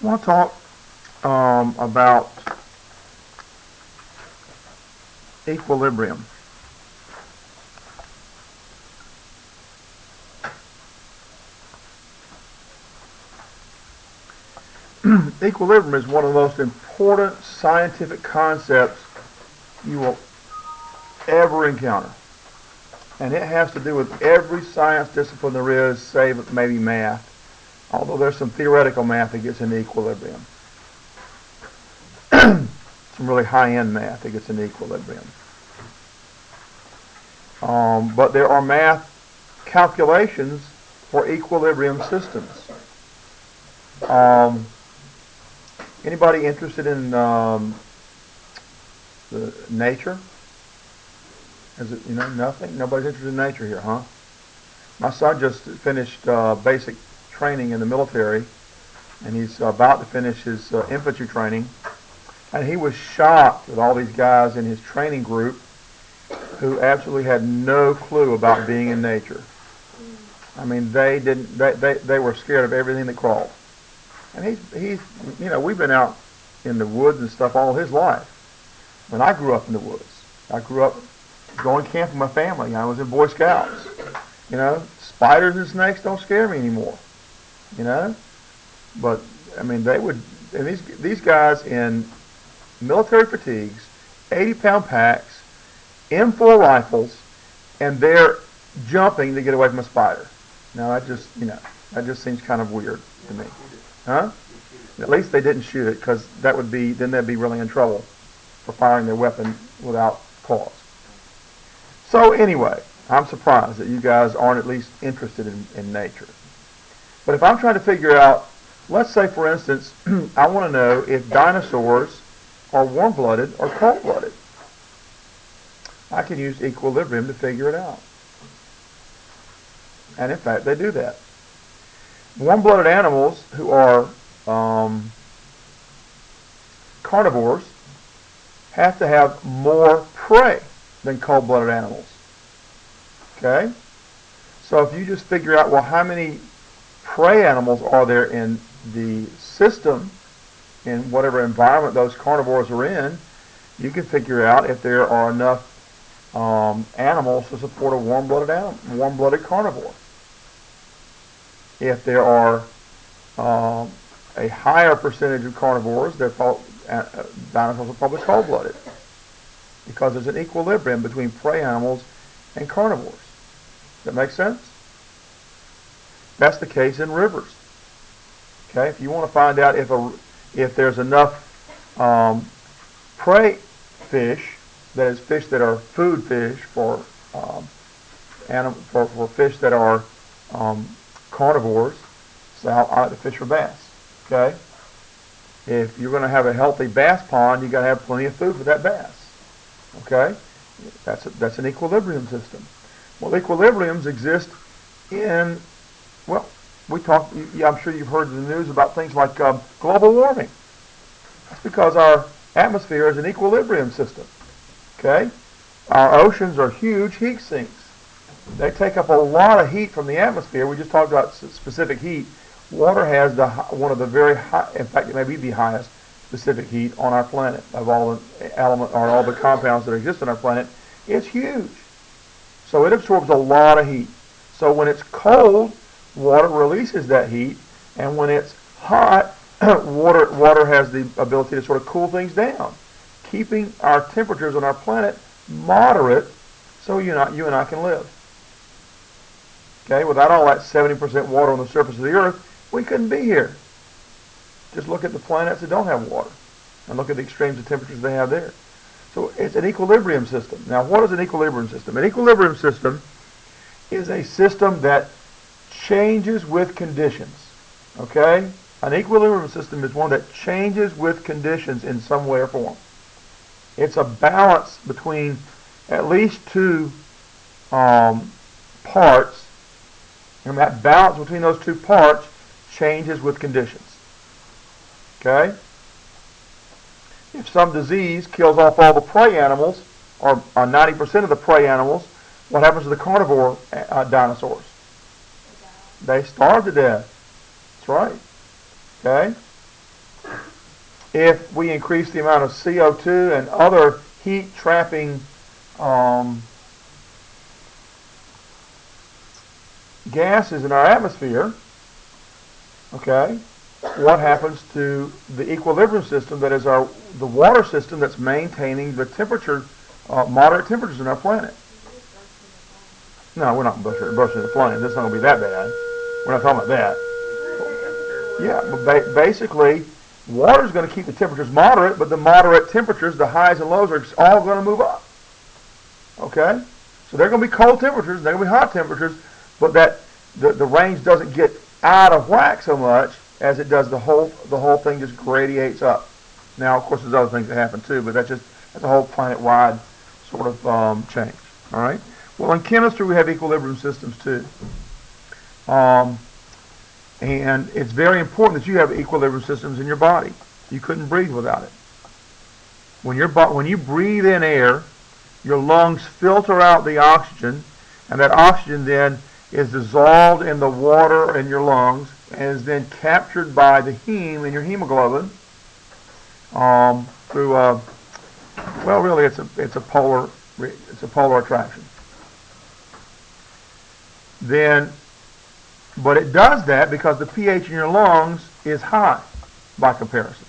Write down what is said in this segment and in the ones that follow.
I want to talk about equilibrium. Equilibrium is one of the most important scientific concepts you will ever encounter. And it has to do with every science discipline there is, save maybe math. Although there's some theoretical math that gets into equilibrium. Some really high-end math that gets into equilibrium. But there are math calculations for equilibrium systems. Anybody interested in the nature? Is it, nothing? Nobody's interested in nature here, huh? My son just finished basic training in the military, and he's about to finish his infantry training. And he was shocked with all these guys in his training group who absolutely had no clue about being in nature. I mean, they were scared of everything that crawled. And he's we've been out in the woods and stuff all his life. When I grew up in the woods, I grew up going camping with my family. I was in Boy Scouts. Spiders and snakes don't scare me anymore. But I mean, they would. And these guys in military fatigues, 80-pound packs, M4 rifles, and they're jumping to get away from a spider. Now that just seems kind of weird to me. Huh? At least they didn't shoot it, because then they'd be really in trouble for firing their weapon without cause. So anyway, I'm surprised that you guys aren't at least interested in nature. But if I'm trying to figure out, let's say for instance, I want to know if dinosaurs are warm-blooded or cold-blooded. I can use equilibrium to figure it out. And in fact, they do that. Warm-blooded animals who are carnivores have to have more prey than cold-blooded animals. Okay? So if you just figure out, well, how many prey animals are there in the system, in whatever environment those carnivores are in, you can figure out if there are enough animals to support a warm-blooded carnivore. If there are a higher percentage of carnivores, dinosaurs are probably cold-blooded, because there's an equilibrium between prey animals and carnivores. Does that make sense? That's the case in rivers. Okay, if you want to find out if there's enough prey fish, that is, fish that are food fish for fish that are carnivores, so I like to fish for bass. Okay, if you're going to have a healthy bass pond, you got to have plenty of food for that bass. Okay, that's an equilibrium system. Well, equilibriums exist in, well, I'm sure you've heard in the news about things like global warming. That's because our atmosphere is an equilibrium system. Okay? Our oceans are huge heat sinks. They take up a lot of heat from the atmosphere. We just talked about specific heat. Water has one of the very high, in fact, it may be the highest specific heat on our planet of all the compounds that exist on our planet. It's huge. So it absorbs a lot of heat. So when it's cold, water releases that heat, and when it's hot, water has the ability to sort of cool things down, keeping our temperatures on our planet moderate, so you and I can live. Okay, without all that 70% water on the surface of the earth, we couldn't be here. Just look at the planets that don't have water, and look at the extremes of temperatures they have there. So it's an equilibrium system. Now, what is an equilibrium system? An equilibrium system is a system that changes with conditions. Okay? An equilibrium system is one that changes with conditions in some way or form. It's a balance between at least two parts, and that balance between those two parts changes with conditions. Okay? If some disease kills off all the prey animals, or 90% of the prey animals, what happens to the carnivore dinosaurs? They starve to death. That's right. Okay? if we increase the amount of CO2 and other heat-trapping gases in our atmosphere, okay, what happens to the equilibrium system that is the water system that's maintaining the temperature, moderate temperatures in our planet? No, we're not bursting the flames. It's not going to be that bad. We're not talking about that. Yeah, but basically, water is going to keep the temperatures moderate, but the moderate temperatures, the highs and lows, are all going to move up. Okay? So they're going to be cold temperatures, they're going to be hot temperatures, but the range doesn't get out of whack so much as it does the whole thing just gradiates up. Now, of course, there's other things that happen too, but that's a whole planet-wide sort of change. All right? Well, in chemistry, we have equilibrium systems too. And it's very important that you have equilibrium systems in your body. You couldn't breathe without it. When you breathe in air, your lungs filter out the oxygen, and that oxygen then is dissolved in the water in your lungs and is then captured by the heme in your hemoglobin through well, really it's a polar attraction. But it does that because the pH in your lungs is high by comparison.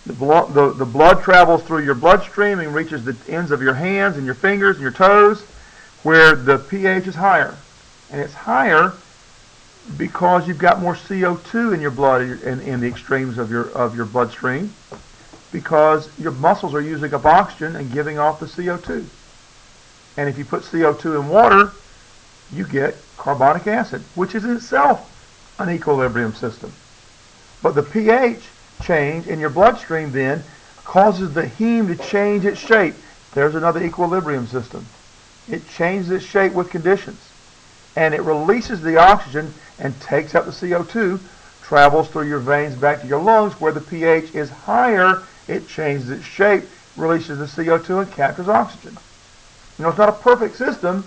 The blood travels through your bloodstream and reaches the ends of your hands and your fingers and your toes where the pH is higher. And it's higher because you've got more CO2 in your blood in the extremes of your bloodstream because your muscles are using up oxygen and giving off the CO2. And if you put CO2 in water, you get carbonic acid, which is in itself an equilibrium system. But the pH change in your bloodstream then causes the heme to change its shape. There's another equilibrium system. It changes its shape with conditions. And it releases the oxygen and takes up the CO2, travels through your veins back to your lungs where the pH is higher. It changes its shape, releases the CO2, and captures oxygen. You know, it's not a perfect system.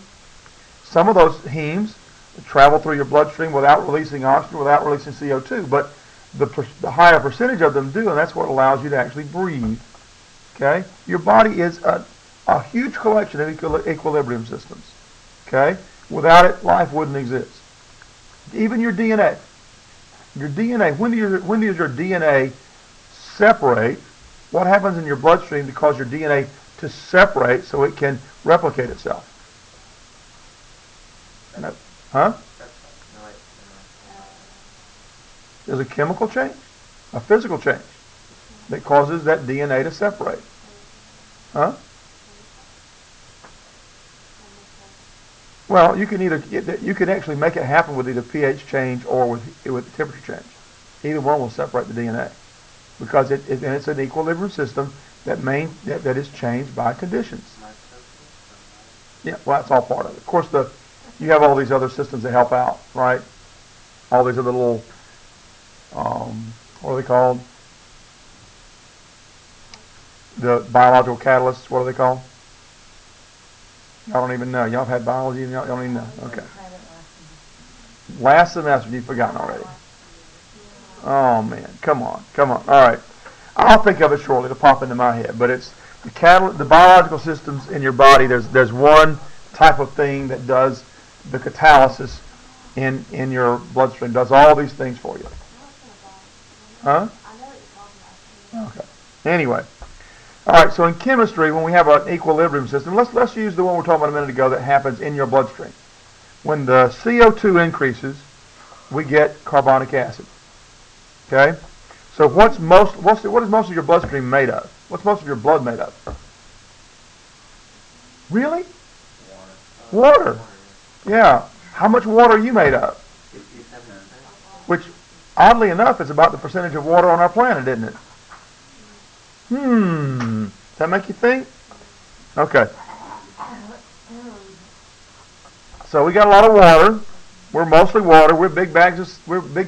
Some of those hemes travel through your bloodstream without releasing oxygen, without releasing CO2, but the higher percentage of them do, and that's what allows you to actually breathe. Okay? Your body is a huge collection of equilibrium systems. Okay? Without it, life wouldn't exist. Even your DNA. Your DNA, when does your DNA separate? What happens in your bloodstream to cause your DNA to separate so it can replicate itself? Huh? There's a chemical change, a physical change that causes that DNA to separate. Huh? Well, you can actually make it happen with either pH change or with temperature change. Either one will separate the DNA because it's an equilibrium system that is changed by conditions. Yeah, well, that's all part of it. Of course, you have all these other systems that help out, right? All these other little, what are they called? The biological catalysts, what are they called? Y'all don't even know. Y'all have had biology and y'all don't even know. Okay. Last semester, you've forgotten already. Oh, man. Come on. All right. I'll think of it shortly. It'll pop into my head. But it's the biological systems in your body. There's one type of thing that does the catalysis in your bloodstream. Does all these things for you. Huh? Okay. Anyway. All right, so in chemistry, when we have an equilibrium system, let's use the one we were talking about a minute ago that happens in your bloodstream. When the CO2 increases, we get carbonic acid. Okay? So what is most of your bloodstream made of? What's most of your blood made of? Really? Water. Yeah. How much water are you made of? Which, oddly enough, is about the percentage of water on our planet, isn't it? Does that make you think? Okay. So we got a lot of water. We're mostly water. We're big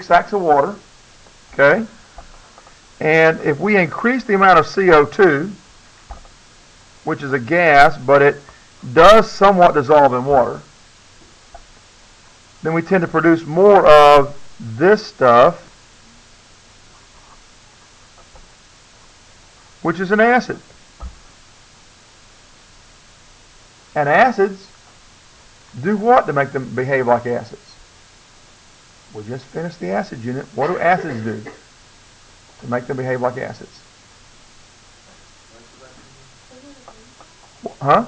sacks of water. Okay. And if we increase the amount of CO2, which is a gas, but it does somewhat dissolve in water, then we tend to produce more of this stuff. which is an acid. And acids do what to make them behave like acids? We just finished the acid unit. What do acids do to make them behave like acids? Huh?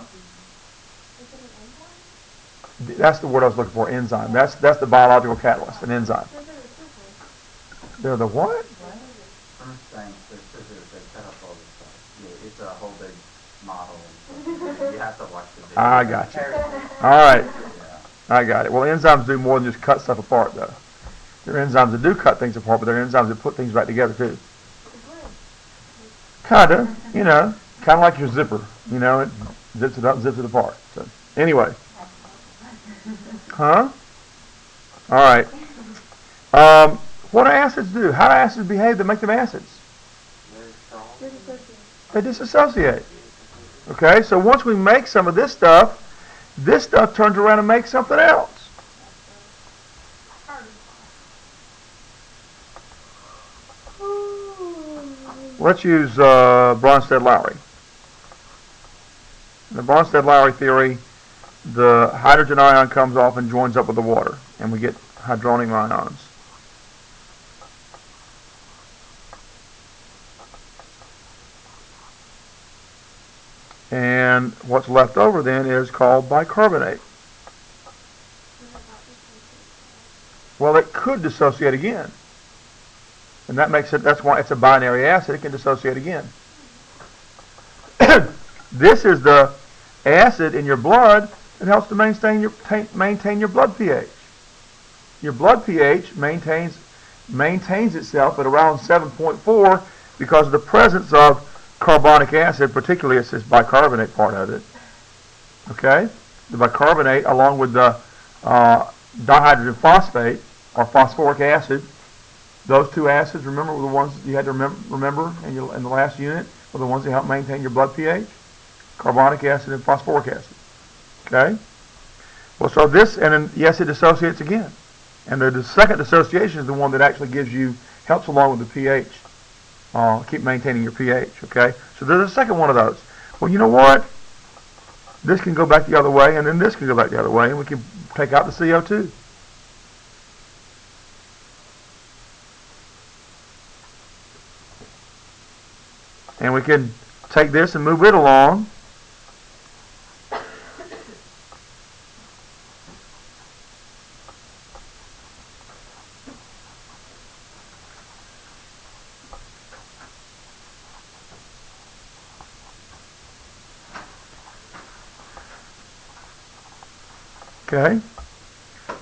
That's the word I was looking for, enzyme. That's the biological catalyst, an enzyme. They're the what? First thing, the scissors, they cut up all this stuff. Yeah, it's a whole big model. You have to watch the video. I got you. All right. I got it. Well, enzymes do more than just cut stuff apart, though. There are enzymes that do cut things apart, but there are enzymes that put things back together, too. Kind of, kind of like your zipper. It zips it up, zips it apart. So, anyway. Huh? All right. What do acids do? How do acids behave that make them acids? They disassociate. Okay, so once we make some of this stuff turns around and makes something else. Let's use Bronsted-Lowry. In the Bronsted-Lowry theory, the hydrogen ion comes off and joins up with the water, and we get hydronium ions. And what's left over then is called bicarbonate. Well, it could dissociate again. And that's why it's a binary acid. It can dissociate again. This is the acid in your blood that helps to maintain your blood pH. Your blood pH maintains itself at around 7.4 because of the presence of carbonic acid, particularly it's this bicarbonate part of it. Okay? The bicarbonate, along with the dihydrogen phosphate, or phosphoric acid, those two acids, remember, were the ones you had to remember in the last unit, were the ones that help maintain your blood pH? Carbonic acid and phosphoric acid. Okay? Well, so this, and then, yes, it dissociates again. And the second dissociation is the one that actually helps along with the pH. Keep maintaining your pH, okay? So there's a second one of those. Well, you know what? This can go back the other way, and then this can go back the other way, and we can take out the CO2. And we can take this and move it along. Okay?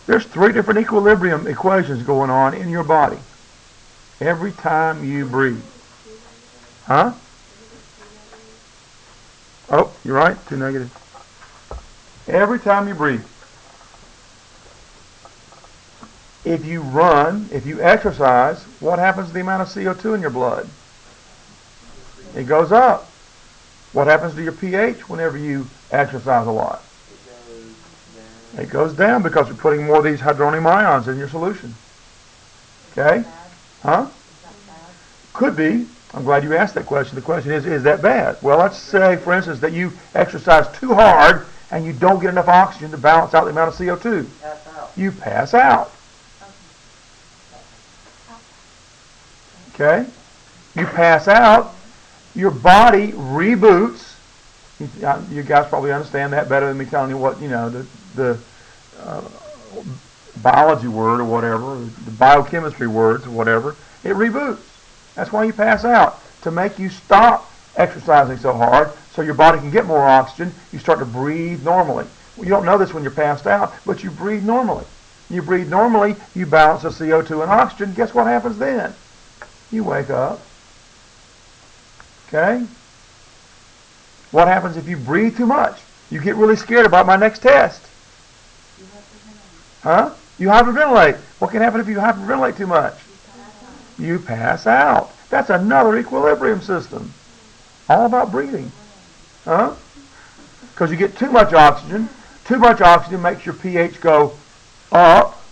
There's 3 different equilibrium equations going on in your body every time you breathe. Huh? Oh, you're right. 2 negative. Every time you breathe. If you run, if you exercise, what happens to the amount of CO2 in your blood? It goes up. What happens to your pH whenever you exercise a lot? It goes down because you're putting more of these hydronium ions in your solution. Okay? Huh? Could be. I'm glad you asked that question. The question is that bad? Well, let's say, for instance, that you exercise too hard and you don't get enough oxygen to balance out the amount of CO2. You pass out. Okay? You pass out, your body reboots. You guys probably understand that better than me telling you what, the biology word or whatever, the biochemistry words or whatever. It reboots. That's why you pass out, to make you stop exercising so hard so your body can get more oxygen. You start to breathe normally. Well, you don't know this when you're passed out, but you breathe normally. You breathe normally, you balance the CO2 and oxygen. Guess what happens then? You wake up. Okay? What happens if you breathe too much? You get really scared about my next test. Huh? You hyperventilate. What can happen if you hyperventilate too much? You pass out. That's another equilibrium system. All about breathing. Huh? Because you get too much oxygen. Too much oxygen makes your pH go up.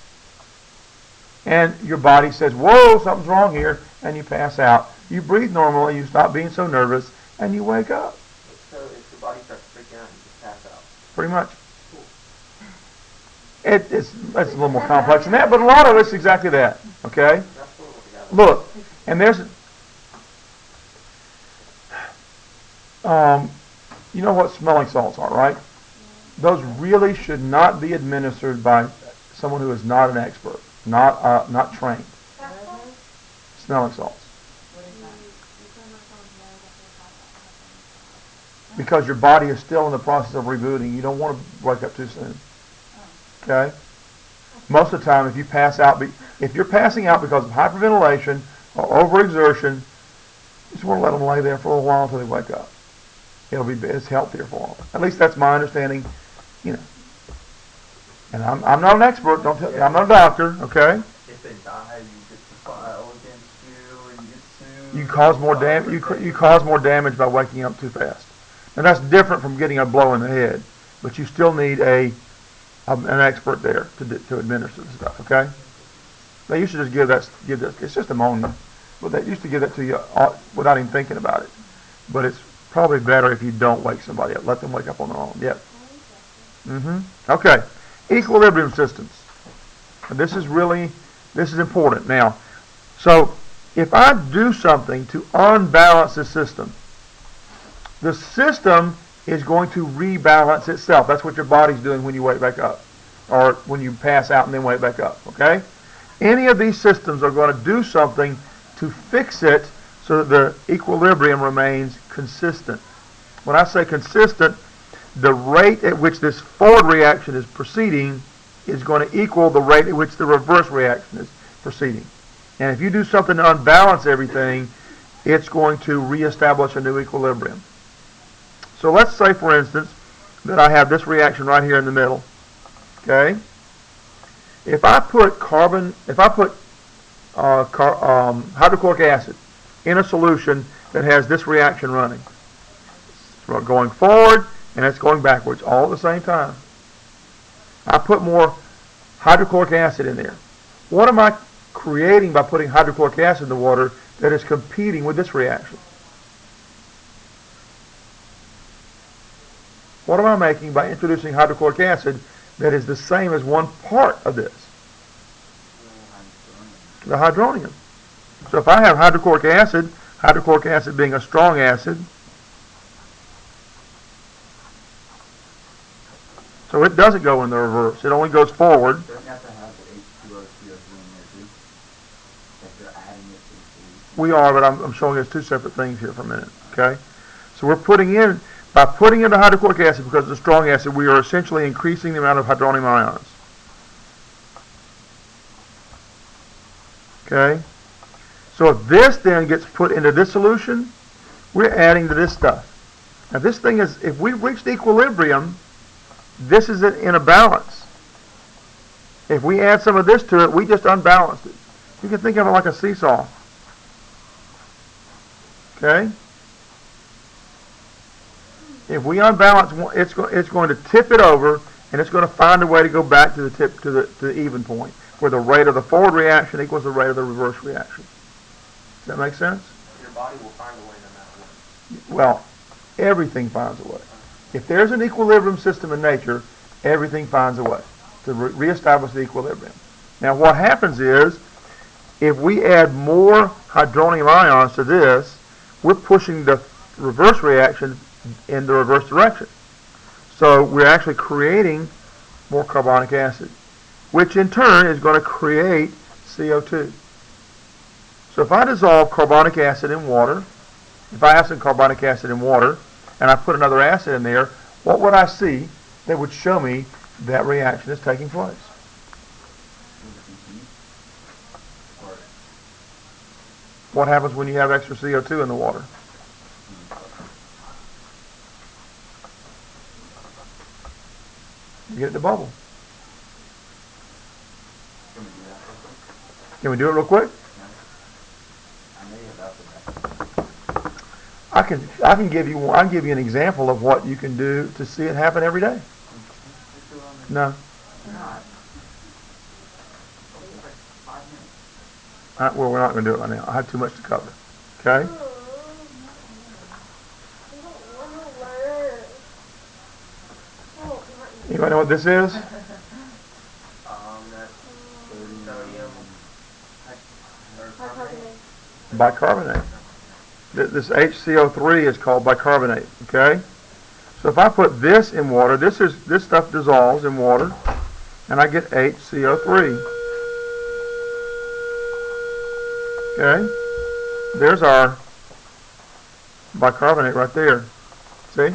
and your body says, whoa, something's wrong here, and you pass out. You breathe normally, you stop being so nervous, and you wake up. So if your body starts freaking out, you just pass out. Pretty much. It's a little more complex than that, but a lot of it's exactly that. Okay? Look, and there's, you know what smelling salts are, right? Those really should not be administered by someone who is not an expert, not trained. Smelling salts. Because your body is still in the process of rebooting. You don't want to wake up too soon. Okay? Most of the time, if you pass out, if you're passing out because of hyperventilation or overexertion, you just want to let them lay there for a little while until they wake up. It's healthier for them. At least that's my understanding. You know. And I'm not an expert. Don't tell me. I'm not a doctor. Okay? If they die, you get to file against you and get sued. You cause more damage. You cause more damage by waking up too fast. And that's different from getting a blow in the head. But you still need an expert there to administer the stuff. Okay? They used to just give that. It's just ammonia, but they used to give that to you without even thinking about it. But it's probably better if you don't wake somebody up. Let them wake up on their own. Yep. Okay. Equilibrium systems. And this is important. Now, so if I do something to unbalance the system is going to rebalance itself. That's what your body's doing when you wake back up, or when you pass out and then wake back up. Okay? Any of these systems are going to do something to fix it so that the equilibrium remains consistent. When I say consistent, the rate at which this forward reaction is proceeding is going to equal the rate at which the reverse reaction is proceeding. And if you do something to unbalance everything, it's going to reestablish a new equilibrium. So let's say, for instance, that I have this reaction right here in the middle. Okay? If I put hydrochloric acid in a solution that has this reaction running, it's going forward and it's going backwards all at the same time. I put more hydrochloric acid in there. What am I creating by putting hydrochloric acid in the water that is competing with this reaction? What am I making by introducing hydrochloric acid that is the same as one part of this? The hydronium. So if I have hydrochloric acid being a strong acid, so it doesn't go in the reverse. It only goes forward. Doesn't have to have the H2O, CO2 in there too. If you're adding it to the solution. We are, but I'm showing us two separate things here for a minute. Okay? So we're putting in the hydrochloric acid because it's a strong acid, we are essentially increasing the amount of hydronium ions. Okay? So if this then gets put into this solution, we're adding to this stuff. Now this thing is, if we reached equilibrium, this is in a balance. If we add some of this to it, we just unbalanced it. You can think of it like a seesaw. Okay? If we unbalance, it's going to tip it over, and it's going to find a way to go back to the even point, where the rate of the forward reaction equals the rate of the reverse reaction. Does that make sense? Your body will find a way no matter what. Well, everything finds a way. If there's an equilibrium system in nature, everything finds a way to reestablish the equilibrium. Now, what happens is, if we add more hydronium ions to this, we're pushing the reverse reaction in the reverse direction. So we're actually creating more carbonic acid, which in turn is going to create CO2. So if I dissolve carbonic acid in water, if I have some carbonic acid in water, and I put another acid in there, what would I see that would show me that reaction is taking place? What happens when you have extra CO2 in the water? You get it to bubble. Can we do it real quick? I can give you an example of what you can do to see it happen every day. No. Well, we're not going to do it right now. I have too much to cover. Okay? Anybody know what this is? That's sodium or Bicarbonate. This HCO3 is called bicarbonate. Okay? So if I put this in water, this stuff dissolves in water, and I get HCO3. Okay? There's our bicarbonate right there. See?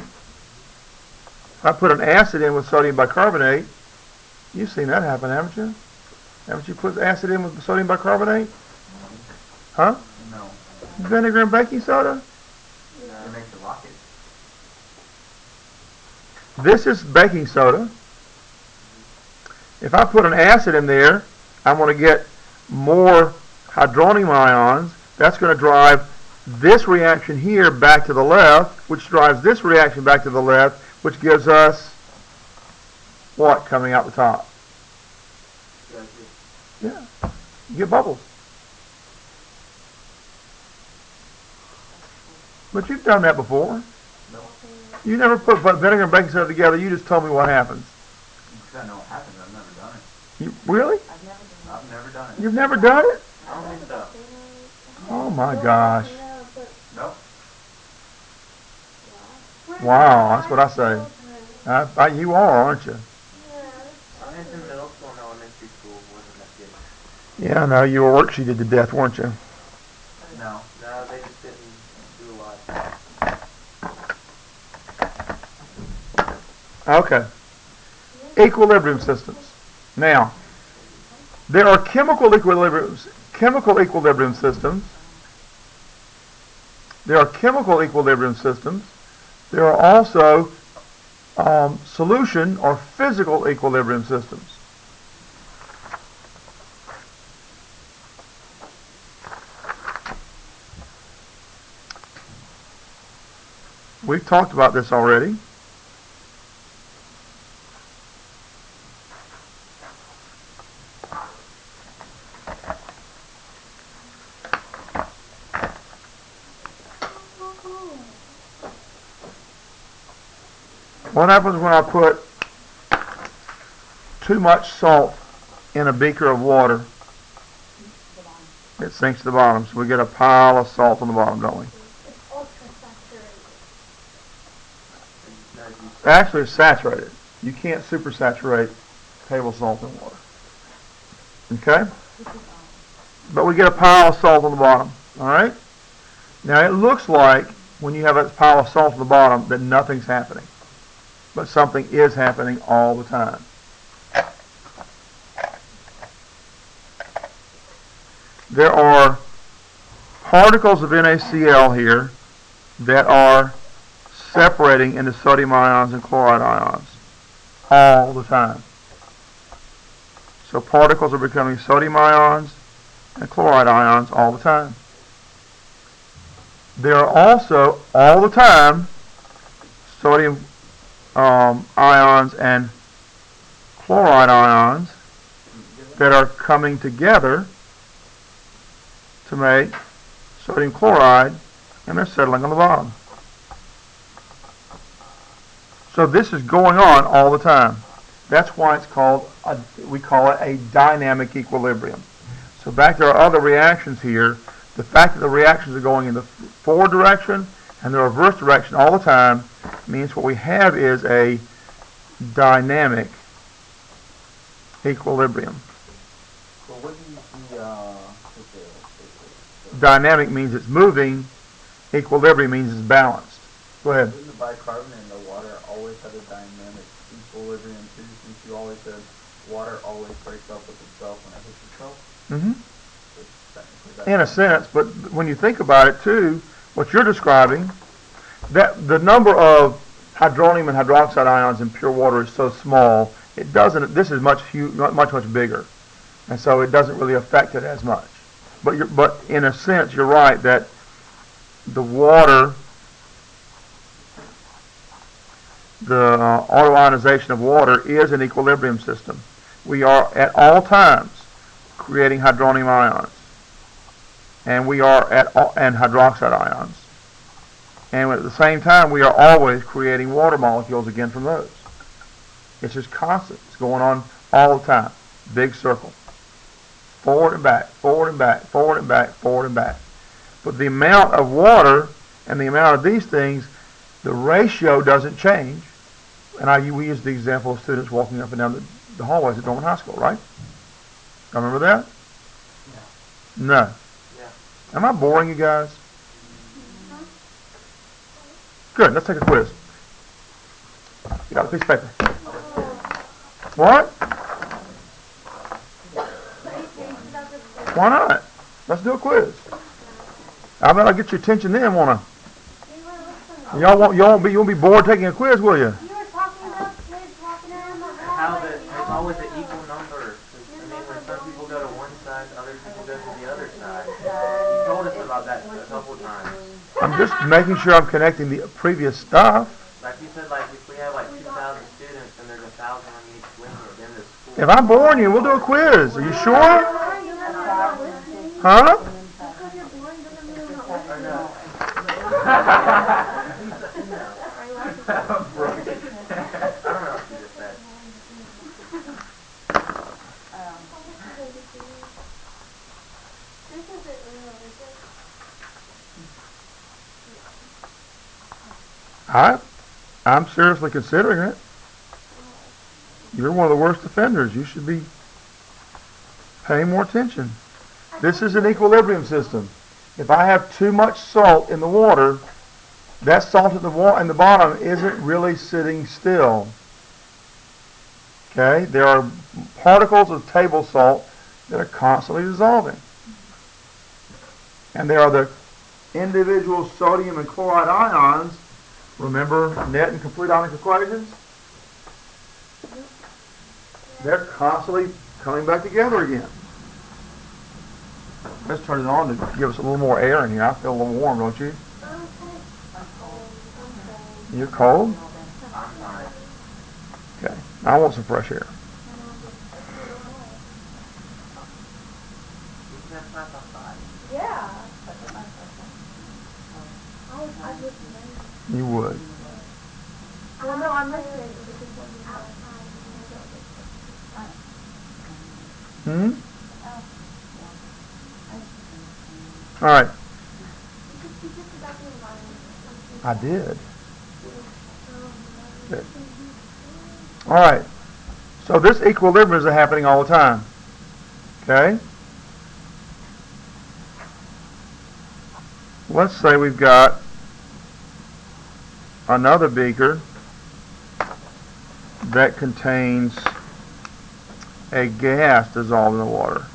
If I put an acid in with sodium bicarbonate, you've seen that happen, haven't you? Haven't you put acid in with sodium bicarbonate? Huh? No. Vinegar and baking soda? It makes a rocket. This is baking soda. If I put an acid in there, I'm going to get more hydronium ions. That's going to drive this reaction here back to the left, which drives this reaction back to the left, which gives us what coming out the top? Yeah, you get bubbles. But you've done that before. No. You never put vinegar and baking soda together. You just told me what happens. Because I know what happens. I've never done it. You really? I've never done it. You've never done it? I don't think so. Oh my gosh! Nope. Wow, that's what I say. You are, aren't you? I was in middle school and elementary school. Wasn't that good? Yeah, I know. You were worksheeted to death, weren't you? No. No, they just didn't do a lot. Okay. Equilibrium systems. Now, there are chemical equilibrium systems. There are chemical equilibrium systems. There are also solution or physical equilibrium systems. We've talked about this already. What happens when I put too much salt in a beaker of water? It sinks to the bottom, so we get a pile of salt on the bottom, don't we? Actually, it's saturated. You can't supersaturate table salt in water. Okay? But we get a pile of salt on the bottom. Alright? Now, it looks like when you have a pile of salt on the bottom that nothing's happening. But something is happening all the time. There are particles of NaCl here that are separating into sodium ions and chloride ions all the time. So particles are becoming sodium ions and chloride ions all the time. There are also, all the time, sodium ions and chloride ions that are coming together to make sodium chloride, and they're settling on the bottom. So this is going on all the time. That's why it's called, we call it a dynamic equilibrium. So back to our other reactions here, the fact that the reactions are going in the forward direction and the reverse direction all the time means what we have is a dynamic equilibrium. So what do you see, Dynamic means it's moving, equilibrium means it's balanced. Go ahead. Wouldn't the bicarbonate and the water always have a dynamic equilibrium too, since you always said water always breaks up with itself when it hits itself? Mm-hmm. So In a sense, but when you think about it too, what you're describing, that the number of hydronium and hydroxide ions in pure water is so small, it doesn't. This is much bigger, and so it doesn't really affect it as much. But in a sense, you're right that the water, the autoionization of water is an equilibrium system. We are at all times creating hydronium ions. and and hydroxide ions. And at the same time, we are always creating water molecules again from those. It's just constant. It's going on all the time. Big circle. Forward and back, forward and back, forward and back, forward and back. But the amount of water and the amount of these things, the ratio doesn't change. And we use the example of students walking up and down the hallways at Norman High School, right? Y'all remember that? No. Yeah. Am I boring you guys? Good, let's take a quiz. You got a piece of paper. What? Why not? Let's do a quiz. I bet I'll get your attention then, won't I? Y'all won't be bored taking a quiz, will you? You were talking about kids walking around the How hallway. it's always an equal number. I mean, when some people go to one side, other people go to the other side. You told us about that a couple times. I'm just making sure I'm connecting the previous stuff. Like you said, like if we have like 2,000 students and there's 1,000 on each wing, then the school. If I'm boring you, we'll do a quiz. Are you sure? Huh? I'm seriously considering it. You're one of the worst offenders. You should be paying more attention. This is an equilibrium system. If I have too much salt in the water, that salt at the bottom isn't really sitting still. Okay? There are particles of table salt that are constantly dissolving. And there are the individual sodium and chloride ions. Remember net and complete ionic equations? They're constantly coming back together again. Let's turn it on to give us a little more air in here. I feel a little warm, don't you? You're cold? Okay. I want some fresh air. Yeah. You would. Well, no, I'm listening. Hmm? All right. I did. Good. All right. So this equilibrium is happening all the time. Okay? Let's say we've got another beaker that contains a gas dissolved in the water.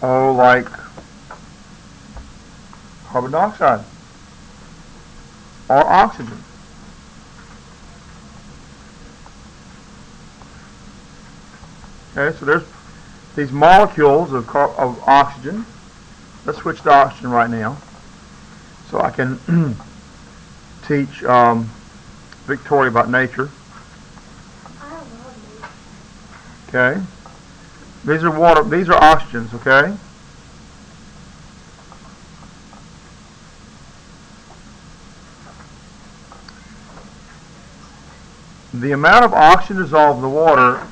Oh, like carbon dioxide or oxygen. Okay, so there's these molecules of oxygen. Let's switch to oxygen right now, so I can teach Victoria about nature. Okay, these are water. These are oxygens. Okay. The amount of oxygen dissolved in the water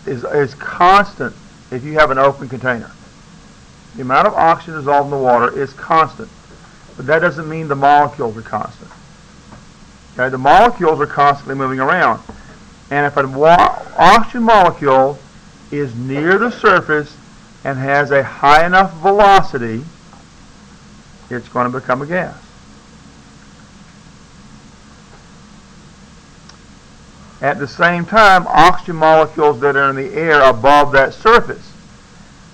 is constant if you have an open container. The amount of oxygen dissolved in the water is constant, but that doesn't mean the molecules are constant. Okay, the molecules are constantly moving around, and if an oxygen molecule is near the surface and has a high enough velocity, it's going to become a gas. At the same time, oxygen molecules that are in the air above that surface,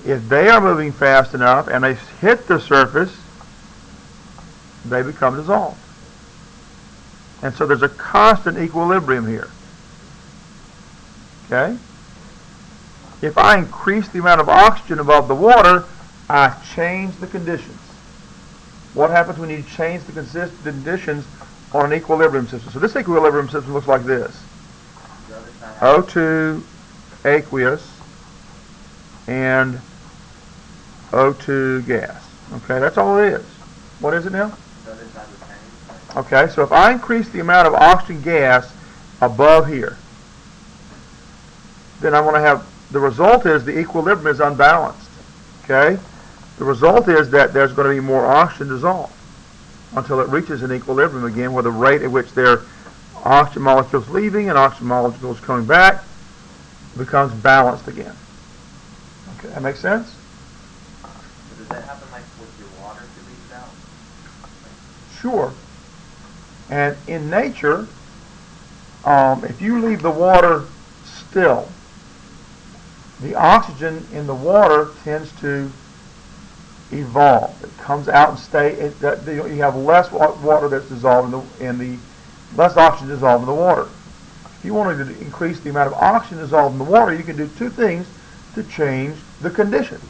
if they are moving fast enough and they hit the surface, they become dissolved. And so there's a constant equilibrium here. Okay? If I increase the amount of oxygen above the water, I change the conditions. What happens when you change the conditions on an equilibrium system? So this equilibrium system looks like this. O2, aqueous and O2 gas. Okay, that's all it is. What is it now? The other side of the tank. Okay, so if I increase the amount of oxygen gas above here, then I'm going to have, the result is the equilibrium is unbalanced. Okay? The result is that there's going to be more oxygen dissolved until it reaches an equilibrium again, where the rate at which there are oxygen molecules leaving and oxygen molecules coming back becomes balanced again. Okay, that makes sense? So does that happen like with your water if you leave it out? Sure. And in nature, if you leave the water still, the oxygen in the water tends to evolve. It comes out and you have less water that's dissolved less oxygen dissolved in the water. If you wanted to increase the amount of oxygen dissolved in the water, you can do two things to change the conditions.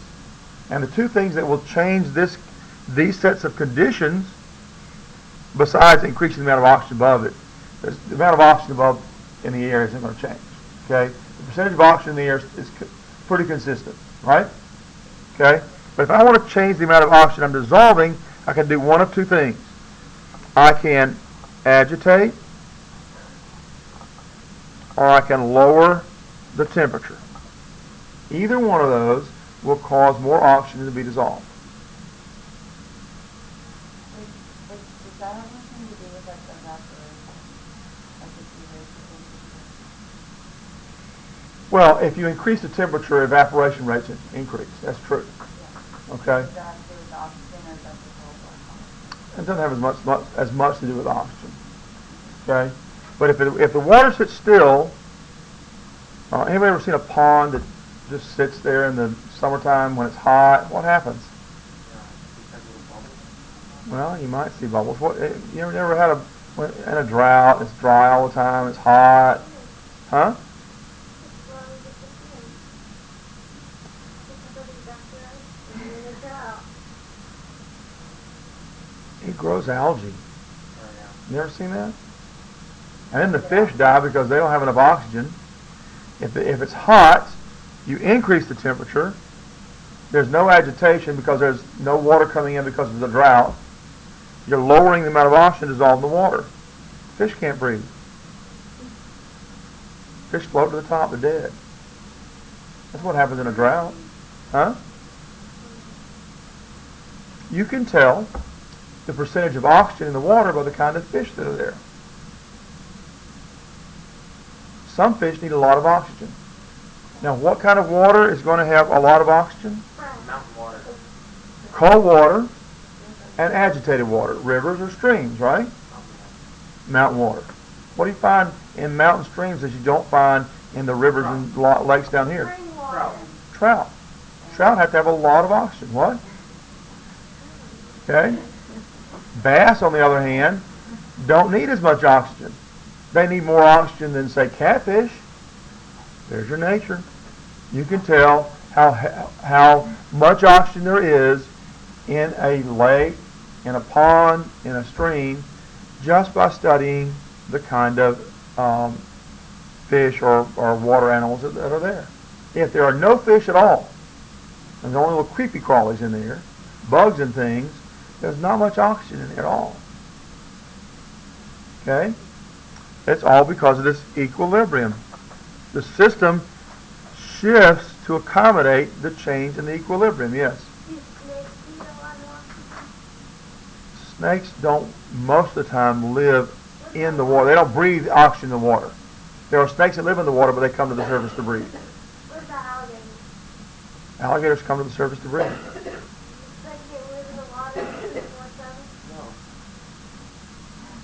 And the two things that will change these sets of conditions, besides increasing the amount of oxygen above it, the amount of oxygen above in the air isn't going to change. Okay, the percentage of oxygen in the air is pretty consistent, right? Okay, but if I want to change the amount of oxygen I'm dissolving, I can do one of two things. I can agitate, or I can lower the temperature. Either one of those will cause more oxygen to be dissolved. Does that have anything to do with like evaporation? Like if you raise the temperature? Well, if you increase the temperature, evaporation rates increase. That's true. Yeah. Okay? Does that have to do with the oxygen or does that just It doesn't have as much to do with oxygen. Okay? But if the water sits still, anybody ever seen a pond that just sits there in the summertime when it's hot? What happens? Well, you might see bubbles. You ever had in a drought? It's dry all the time. It's hot, huh? It grows algae. You ever seen that? And then the fish die because they don't have enough oxygen. If it's hot, you increase the temperature. There's no agitation because there's no water coming in because of the drought. You're lowering the amount of oxygen dissolved in the water. Fish can't breathe. Fish float to the top, they're dead. That's what happens in a drought. Huh? You can tell the percentage of oxygen in the water by the kind of fish that are there. Some fish need a lot of oxygen. Now, what kind of water is going to have a lot of oxygen? Mountain water. Cold water and agitated water. Rivers or streams, right? Mountain water. What do you find in mountain streams that you don't find in the rivers and lakes down here? Trout. Trout have to have a lot of oxygen. What? Okay. Bass, on the other hand, don't need as much oxygen. They need more oxygen than, say, catfish. There's your nature. You can tell how much oxygen there is in a lake, in a pond, in a stream, just by studying the kind of fish or water animals that are there. If there are no fish at all, and there's only little creepy crawlies in there, bugs and things, there's not much oxygen in there at all. Okay? It's all because of this equilibrium. The system shifts to accommodate the change in the equilibrium. Yes? Snakes don't most of the time live in the water. They don't breathe oxygen in the water. There are snakes that live in the water, but they come to the surface to breathe. What about alligators? Alligators come to the surface to breathe. Like they live in the water 24/7?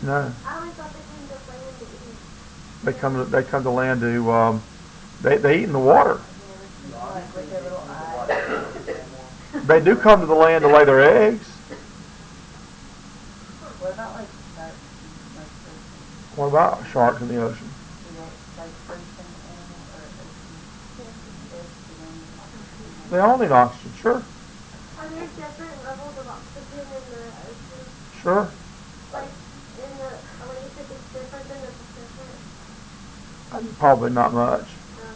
No. I always thought they came to land to eat. They come to land to they eat in the water. like with their little eyes? They do come to the land to lay their eggs. What about like sharks? Like fish? What about sharks in the ocean? Do they like ocean animal or ocean fish? They all need oxygen, sure. Are there different levels of oxygen in the ocean? Sure. Like in the Atlantic is different than the Pacific? Probably not much. Okay.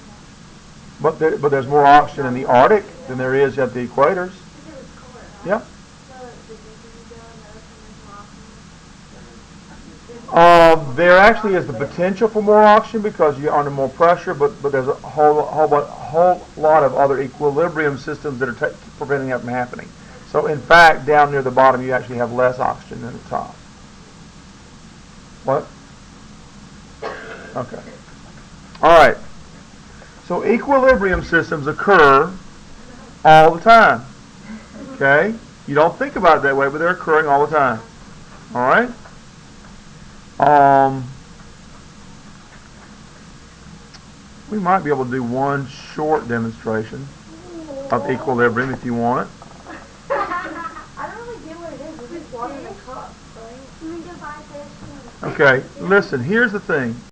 But there's more oxygen in the Arctic than there is at the equators. Because it's colder. Yeah. So the deeper you go in the ocean, there's more oxygen. There actually is the potential for more oxygen because you're under more pressure, but there's a whole lot of other equilibrium systems that are preventing that from happening. So in fact, down near the bottom, you actually have less oxygen than the top. What? Okay. All right. So equilibrium systems occur all the time. Okay? You don't think about it that way, but they're occurring all the time. All right? We might be able to do one short demonstration of equilibrium if you want. I don't really get what it is. It's just water in a cup, right? You can buy fish. Okay, listen, here's the thing.